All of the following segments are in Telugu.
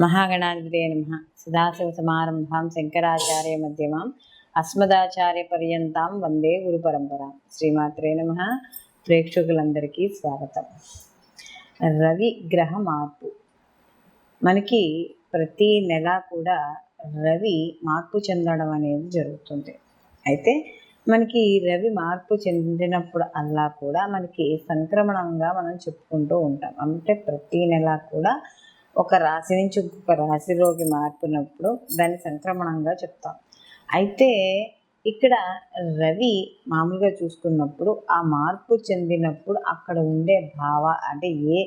మహాగణాధిపతే నమః. సదాశివసమారంభాం శంకరాచార్య మధ్యమాం అస్మదాచార్య పర్యంతాం వందే గురు పరంపరాం. శ్రీమాత్రే నమః. ప్రేక్షకులందరికీ స్వాగతం. రవి గ్రహ మార్పు. మనకి ప్రతి నెల కూడా రవి మార్పు చెందడం అనేది జరుగుతుంది. అయితే మనకి రవి మార్పు చెందినప్పుడు అల్లా కూడా మనకి సంక్రమణంగా మనం చెప్పుకుంటూ ఉంటాం. అంటే ప్రతి నెల కూడా ఒక రాశి నుంచి ఇంకొక రాశిలోకి మార్పునప్పుడు దాన్ని సంక్రమణంగా చెప్తాం. అయితే ఇక్కడ రవి మామూలుగా చూసుకున్నప్పుడు ఆ మార్పు చెందినప్పుడు అక్కడ ఉండే అంటే ఏ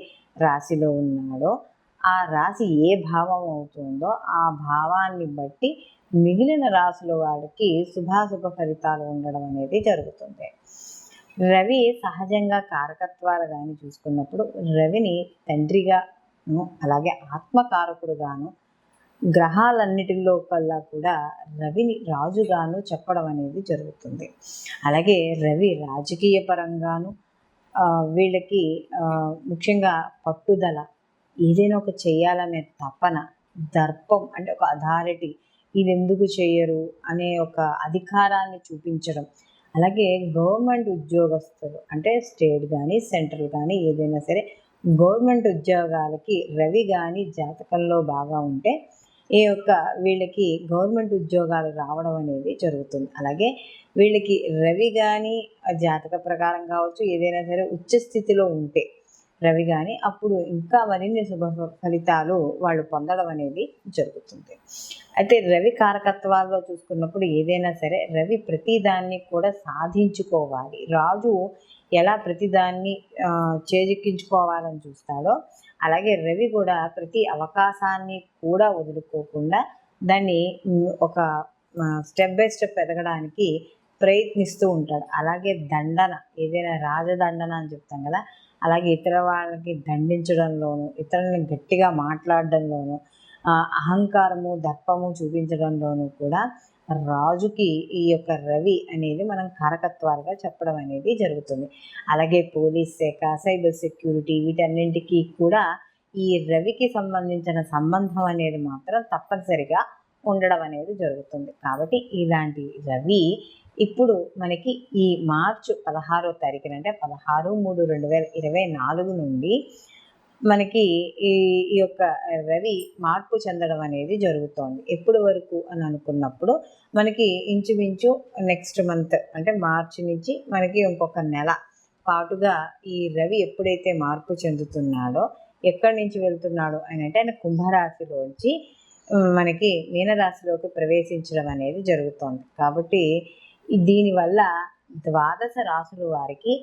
రాశిలో ఉన్నాడో ఆ రాశి ఏ భావం అవుతుందో ఆ భావాన్ని బట్టి మిగిలిన రాశుల వాడికి శుభాశుభ ఫలితాలు ఉండడం అనేది జరుగుతుంది. రవి సహజంగా కారకత్వాలు కానీ చూసుకున్నప్పుడు రవిని తండ్రిగా అలాగే ఆత్మకారకుడుగాను గ్రహాలన్నిటిలో కల్లా కూడా రవిని రాజుగాను చెప్పడం అనేది జరుగుతుంది. అలాగే రవి రాజకీయ పరంగాను వీళ్ళకి ముఖ్యంగా పట్టుదల, ఏదైనా ఒక చేయాలనే తపన, దర్పం అంటే ఒక అథారిటీ, ఇది ఎందుకు చేయరు అనే ఒక అధికారాన్ని చూపించడం. అలాగే గవర్నమెంట్ ఉద్యోగస్తులు అంటే స్టేట్ కానీ సెంట్రల్ కానీ ఏదైనా సరే గవర్నమెంట్ ఉద్యోగాలకి రవి కానీ జాతకంలో బాగా ఉంటే వీళ్ళకి గవర్నమెంట్ ఉద్యోగాలు రావడం అనేది జరుగుతుంది. అలాగే వీళ్ళకి రవి కానీ జాతక ప్రకారం కావచ్చు ఏదైనా సరే ఉచ్చ స్థితిలో ఉంటే రవి కానీ అప్పుడు ఇంకా మరిన్ని శుభ ఫలితాలు వాళ్ళు పొందడం అనేది జరుగుతుంది. అయితే రవి కారకత్వాల్లో చూసుకున్నప్పుడు ఏదైనా సరే రవి ప్రతిదాన్ని కూడా సాధించుకోవాలి. రాజు ఎలా ప్రతిదాన్ని చేజిక్కించుకోవాలని చూస్తాడో అలాగే రవి కూడా ప్రతి అవకాశాన్ని కూడా వదులుకోకుండా దాన్ని ఒక స్టెప్ బై స్టెప్ ఎదగడానికి ప్రయత్నిస్తూ ఉంటాడు. అలాగే దండన, ఏదైనా రాజదండన అని చెప్తాం కదా, అలాగే ఇతర వాళ్ళకి దండించడంలోనూ ఇతరులను గట్టిగా మాట్లాడడంలోనూ అహంకారము దర్పము చూపించడంలోనూ కూడా రాజుకి ఈ యొక్క రవి అనేది మనం కారకత్వాలుగా చెప్పడం అనేది జరుగుతుంది. అలాగే పోలీస్ శాఖ, సైబర్ సెక్యూరిటీ, వీటన్నింటికీ కూడా ఈ రవికి సంబంధించిన సంబంధం అనేది మాత్రం తప్పనిసరిగా ఉండడం అనేది జరుగుతుంది. కాబట్టి ఇలాంటి రవి ఇప్పుడు మనకి ఈ మార్చి 16వ తారీఖున అంటే 16/3/2024 నుండి మనకి ఈ యొక్క రవి మార్పు చెందడం అనేది జరుగుతోంది. ఎప్పుడు వరకు అని అనుకున్నప్పుడు మనకి ఇంచుమించు నెక్స్ట్ మంత్ అంటే మార్చి నుంచి మనకి ఇంకొక నెల పాటుగా ఈ రవి ఎప్పుడైతే మార్పు చెందుతున్నాడో ఎక్కడి నుంచి వెళ్తున్నాడో అని అంటే ఆయన కుంభరాశిలోంచి మనకి మీనరాశిలోకి ప్రవేశించడం అనేది జరుగుతోంది. కాబట్టి దీనివల్ల ద్వాదశ రాశుల వారికి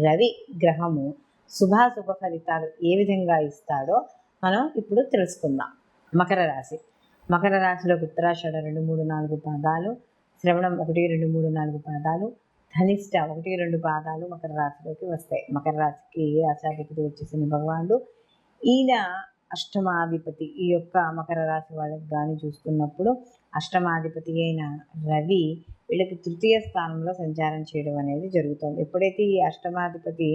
రవి గ్రహము శుభాశుభ ఫలితాలు ఏ విధంగా ఇస్తాడో మనం ఇప్పుడు తెలుసుకుందాం. మకర రాశి. మకర రాశిలోకి ఉత్తరాషాఢ 2, 3, 4 పాదాలు, శ్రవణం 1, 2, 3, 4 పాదాలు, ధనిష్ట 1, 2 పాదాలు మకర రాశిలోకి వస్తాయి. మకర రాశికి రాశాధిపతి వచ్చేసిన భగవానుడు, ఈయన అష్టమాధిపతి. ఈ యొక్క మకర రాశి వాళ్ళకి కానీ చూసుకున్నప్పుడు అష్టమాధిపతి అయిన రవి వీళ్ళకి తృతీయ స్థానంలో సంచారం చేయడం అనేది జరుగుతుంది. ఎప్పుడైతే ఈ అష్టమాధిపతి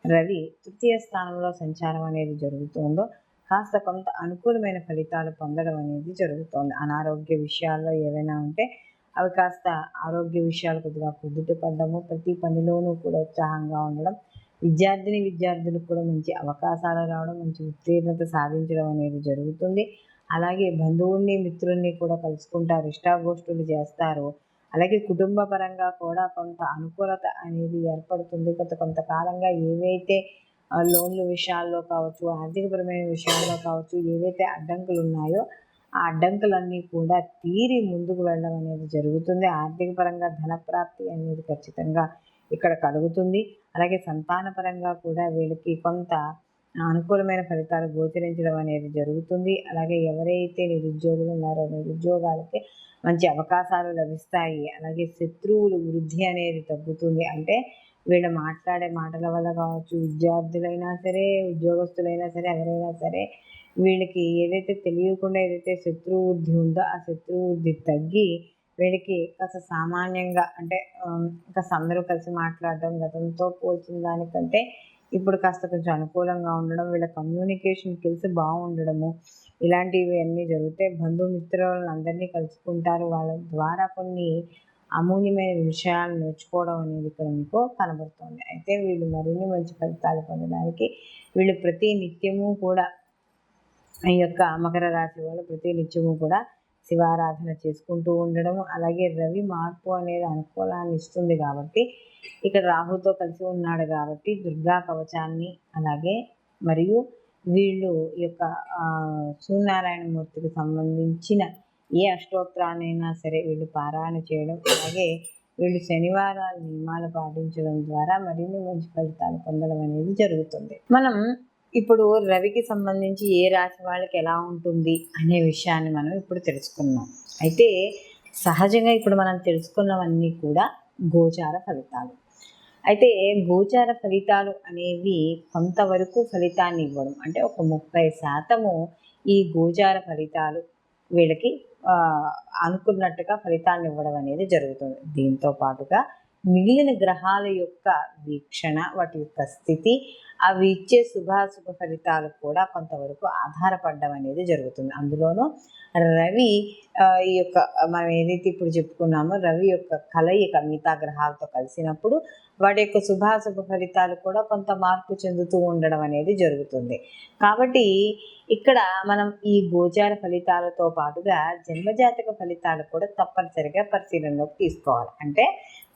రవి తృతీయ స్థానంలో సంచారం అనేది జరుగుతుందో కాస్త కొంత అనుకూలమైన ఫలితాలు పొందడం అనేది జరుగుతుంది. అనారోగ్య విషయాల్లో ఏవైనా ఉంటే అవి కాస్త ఆరోగ్య విషయాలు కొద్దిగా కుదుట పడ్డము, ప్రతి పనిలోనూ కూడా ఉత్సాహంగా ఉండడం, విద్యార్థులకు కూడా మంచి అవకాశాలు రావడం, మంచి ఉత్తీర్ణత సాధించడం అనేది జరుగుతుంది. అలాగే బంధువుల్ని మిత్రుల్ని కూడా కలుసుకుంటారు, ఇష్టాగోష్ఠులు చేస్తారు. అలాగే కుటుంబ పరంగా కూడా కొంత అనుకూలత అనేది ఏర్పడుతుంది. కొంతకాలంగా ఏవైతే లోన్ల విషయాల్లో కావచ్చు, ఆర్థికపరమైన విషయాల్లో కావచ్చు, ఏవైతే అడ్డంకులు ఉన్నాయో ఆ అడ్డంకులన్నీ కూడా తీరి ముందుకు వెళ్ళడం అనేది జరుగుతుంది. ఆర్థిక పరంగా ధనప్రాప్తి అనేది ఖచ్చితంగా ఇక్కడ కలుగుతుంది. అలాగే సంతానపరంగా కూడా వీళ్ళకి కొంత అనుకూలమైన ఫలితాలు గోచరించడం అనేది జరుగుతుంది. అలాగే ఎవరైతే నిరుద్యోగులు ఉన్నారో నిరుద్యోగాలకి మంచి అవకాశాలు లభిస్తాయి. అలాగే శత్రువులు వృద్ధి అనేది తగ్గుతుంది. అంటే వీళ్ళు మాట్లాడే మాటల వల్ల కావచ్చు, విద్యార్థులైనా సరే ఉద్యోగస్తులైనా సరే ఎవరైనా సరే వీళ్ళకి ఏదైతే తెలియకుండా ఏదైతే శత్రువు వృద్ధి ఉందో ఆ శత్రువు వృద్ధి తగ్గి వీళ్ళకి కాస్త సామాన్యంగా అంటే కాస్త అందరూ కలిసి మాట్లాడడం, గతంతో పోల్చిన దానికంటే ఇప్పుడు కాస్త కొంచెం అనుకూలంగా ఉండడం, వీళ్ళ కమ్యూనికేషన్ స్కిల్స్ బాగుండడము, ఇలాంటివి అన్నీ జరుగుతాయి. బంధుమిత్రులను అందరినీ కలుసుకుంటారు. వాళ్ళ ద్వారా కొన్ని అమూల్యమైన విషయాలు నేర్చుకోవడం అనేది ఇక్కడ మీకు కనబడుతుంది. అయితే వీళ్ళు మరిన్ని మంచి ఫలితాలు పొందడానికి వీళ్ళు ప్రతి నిత్యము కూడా ఈ యొక్క మకర రాశి వాళ్ళు ప్రతి నిత్యము కూడా శివారాధన చేసుకుంటూ ఉండడం, అలాగే రవి మార్పు అనేది అనుకూలాన్ని ఇస్తుంది కాబట్టి ఇక్కడ రాహుతో కలిసి ఉన్నాడు కాబట్టి దుర్గా కవచాన్ని, అలాగే మరియు వీళ్ళు ఈ యొక్క సూర్యనారాయణమూర్తికి సంబంధించిన ఏ అష్టోత్తరాన్నైనా సరే వీళ్ళు పారాయణ చేయడం, అలాగే వీళ్ళు శనివారాల నియమాలు పాటించడం ద్వారా మరిన్ని మంచి ఫలితాలు పొందడం అనేది జరుగుతుంది. మనం ఇప్పుడు రవికి సంబంధించి ఏ రాశి వాళ్ళకి ఎలా ఉంటుంది అనే విషయాన్ని మనం ఇప్పుడు తెలుసుకున్నాం. అయితే సహజంగా ఇప్పుడు మనం తెలుసుకున్నవన్నీ కూడా గోచార ఫలితాలు. అయితే గోచార ఫలితాలు అనేవి కొంతవరకు ఫలితాన్ని ఇవ్వడం, అంటే ఒక 30% ఈ గోచార ఫలితాలు వీళ్ళకి అనుకున్నట్టుగా ఫలితాలను ఇవ్వడం అనేది జరుగుతుంది. దీంతో పాటుగా మిగిలిన గ్రహాల యొక్క వీక్షణ, వాటి యొక్క స్థితి, అవి ఇచ్చే శుభాశుభ ఫలితాలు కూడా కొంతవరకు ఆధారపడడం అనేది జరుగుతుంది. అందులోనూ రవి ఈ యొక్క మనం ఏదైతే ఇప్పుడు చెప్పుకున్నామో రవి యొక్క కలయిక మిగతా గ్రహాలతో కలిసినప్పుడు వాటి యొక్క శుభాశుభ ఫలితాలు కూడా కొంత మార్పు చెందుతూ ఉండడం అనేది జరుగుతుంది. కాబట్టి ఇక్కడ మనం ఈ గోచార ఫలితాలతో పాటుగా జన్మజాతక ఫలితాలు కూడా తప్పనిసరిగా పరిశీలనలోకి తీసుకోవాలి. అంటే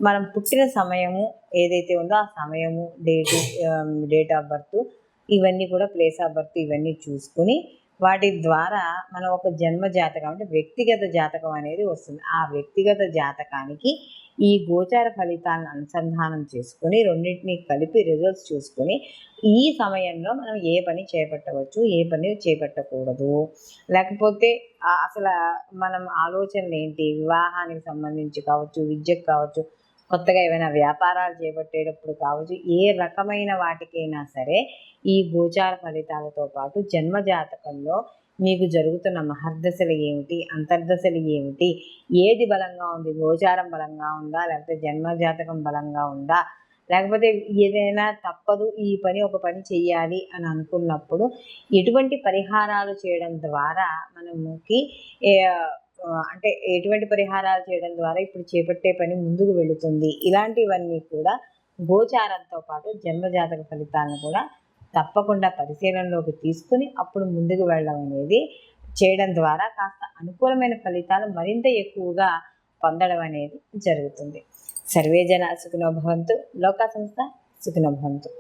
మనం పుట్టిన సమయము ఏదైతే ఉందో ఆ సమయము, డేట్ ఆఫ్ బర్త్, ఇవన్నీ కూడా ప్లేస్ ఆఫ్ బర్త్ ఇవన్నీ చూసుకుని వాటి ద్వారా మనం ఒక జన్మ జాతకం అంటే వ్యక్తిగత జాతకం అనేది వస్తుంది. ఆ వ్యక్తిగత జాతకానికి ఈ గోచార ఫలితాలను అనుసంధానం చేసుకుని రెండింటినీ కలిపి రిజల్ట్స్ చూసుకొని ఈ సమయంలో మనం ఏ పని చేపట్టవచ్చు, ఏ పని చేపట్టకూడదు, లేకపోతే అసలు మనం ఆలోచనలు ఏంటి, వివాహానికి సంబంధించి కావచ్చు, విద్యకు కావచ్చు, కొత్తగా ఏమైనా వ్యాపారాలు చేపట్టేటప్పుడు కావచ్చు, ఏ రకమైన వాటికైనా సరే ఈ గోచార ఫలితాలతో పాటు జన్మజాతకంలో మీకు జరుగుతున్న మహర్దశలు ఏమిటి, అంతర్దశలు ఏమిటి, ఏది బలంగా ఉంది, గోచారం బలంగా ఉందా, లేకపోతే జన్మజాతకం బలంగా ఉందా, లేకపోతే ఏదైనా తప్పదు ఈ పని ఒక పని చెయ్యాలి అని అనుకున్నప్పుడు ఎటువంటి పరిహారాలు చేయడం ద్వారా మనకి అంటే ఎటువంటి పరిహారాలు చేయడం ద్వారా ఇప్పుడు చేపట్టే పని ముందుకు వెళుతుంది, ఇలాంటివన్నీ కూడా గోచారంతో పాటు జన్మజాతక ఫలితాలను కూడా తప్పకుండా పరిశీలనలోకి తీసుకుని అప్పుడు ముందుకు వెళ్ళడం అనేది చేయడం ద్వారా కాస్త అనుకూలమైన ఫలితాలు మరింత ఎక్కువగా పొందడం అనేది జరుగుతుంది. సర్వే జన సుఖినో భవంతు, లోకా సంస్థ సుఖినో భవంతు.